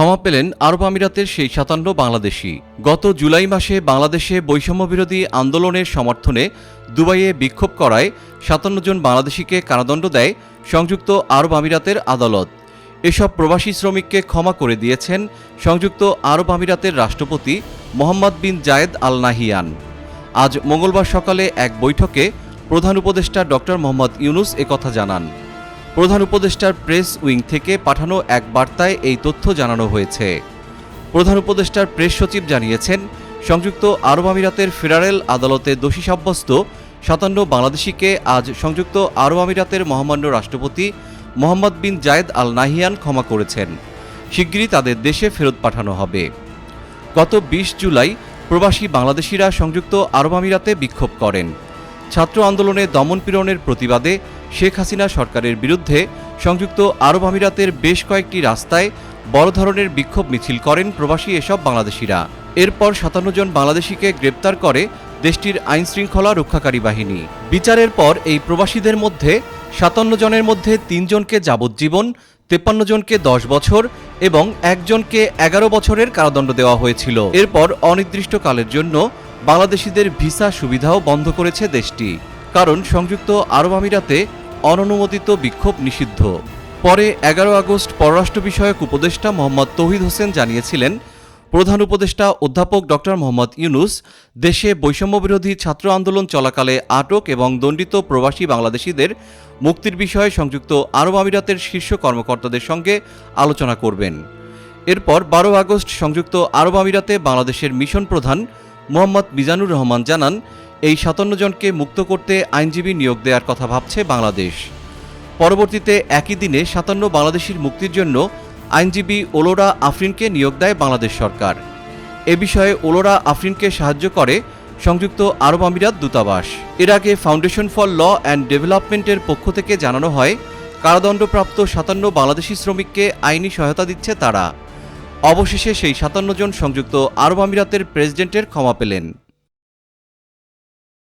ক্ষমা পেলেন আরব আমিরাতের সেই ৫৭ বাংলাদেশি। গত জুলাই মাসে বাংলাদেশে বৈষম্যবিরোধী আন্দোলনের সমর্থনে দুবাইয়ে বিক্ষোভ করায় ৫৭ জন বাংলাদেশিকে কারাদণ্ড দেয় সংযুক্ত আরব আমিরাতের আদালত। এসব প্রবাসী শ্রমিককে ক্ষমা করে দিয়েছেন সংযুক্ত আরব আমিরাতের রাষ্ট্রপতি মোহাম্মদ বিন জায়েদ আল নাহিয়ান। আজ মঙ্গলবার সকালে এক বৈঠকে প্রধান উপদেষ্টা ডক্টর মোহাম্মদ ইউনুস একথা জানান। প্রধান উপদেষ্টার প্রেস উইং থেকে পাঠানো এক বার্তায় এই তথ্য জানানো হয়েছে। প্রধান উপদেষ্টার প্রেস সচিব জানিয়েছেন, সংযুক্ত আরব আমিরাতের ফেডারেল আদালতে দোষী সাব্যস্ত ৫৭ বাংলাদেশিকে আজ সংযুক্ত আরব আমিরাতের মহামান্য রাষ্ট্রপতি মোহাম্মদ বিন জায়েদ আল নাহিয়ান ক্ষমা করেছেন। শিগগিরই তাদের দেশে ফেরত পাঠানো হবে। গত ২০ জুলাই প্রবাসী বাংলাদেশিরা সংযুক্ত আরব আমিরাতে বিক্ষোভ করেন। ছাত্র আন্দোলনে দমনপীড়নের প্রতিবাদে শেখ হাসিনা সরকারের বিরুদ্ধে সংযুক্ত আরব আমিরাতের বেশ কয়েকটি রাস্তায় বড় ধরনের বিক্ষোভ মিছিল করেন প্রবাসী এসব বাংলাদেশিরা। এরপর ৫৭ জন বাংলাদেশিকে গ্রেপ্তার করে দেশটির আইনশৃঙ্খলা রক্ষাকারী বাহিনী। বিচারের পর এই প্রবাসীদের মধ্যে ৫৭ জনের মধ্যে ৩ জনকে যাবজ্জীবন, ৫৩ জনকে ১০ বছর এবং একজনকে ১১ বছরের কারাদণ্ড দেওয়া হয়েছিল। এরপর অনির্দিষ্টকালের জন্য বাংলাদেশিদের ভিসা সুবিধাও বন্ধ করেছে দেশটি, কারণ সংযুক্ত আরব আমিরাতে অননুমোদিত বিক্ষোভ নিষিদ্ধ। পরে ১১ আগস্ট পররাষ্ট্র বিষয়ক উপদেষ্টা মোহাম্মদ তৌহিদ হোসেন জানিয়েছিলেন, প্রধান উপদেষ্টা অধ্যাপক ডক্টর মোহাম্মদ ইউনুস দেশে বৈষম্যবিরোধী ছাত্র আন্দোলন চলাকালে আটক এবং দণ্ডিত প্রবাসী বাংলাদেশিদের মুক্তির বিষয়ে সংযুক্ত আরব আমিরাতের শীর্ষ কর্মকর্তাদের সঙ্গে আলোচনা করবেন। এরপর ১২ আগস্ট সংযুক্ত আরব আমিরাতে বাংলাদেশের মিশন প্রধান মোহাম্মদ মিজানুর রহমান জানান, এই ৫৭ জনকে মুক্ত করতে আইনজীবী নিয়োগ দেওয়ার কথা ভাবছে বাংলাদেশ। পরবর্তীতে একই দিনে ৫৭ বাংলাদেশির মুক্তির জন্য আইনজীবী ওলোরা আফরিনকে নিয়োগ দেয় বাংলাদেশ সরকার। এ বিষয়ে ওলোরা আফরিনকে সাহায্য করে সংযুক্ত আরব আমিরাত দূতাবাস। এর আগে ফাউন্ডেশন ফর ল অ্যান্ড ডেভেলপমেন্টের পক্ষ থেকে জানানো হয়, কারাদণ্ডপ্রাপ্ত ৫৭ বাংলাদেশি শ্রমিককে আইনি সহায়তা দিচ্ছে তারা। অবশেষে সেই ৫৭ জন সংযুক্ত আরব আমিরাতের প্রেসিডেন্টের ক্ষমা পেলেন।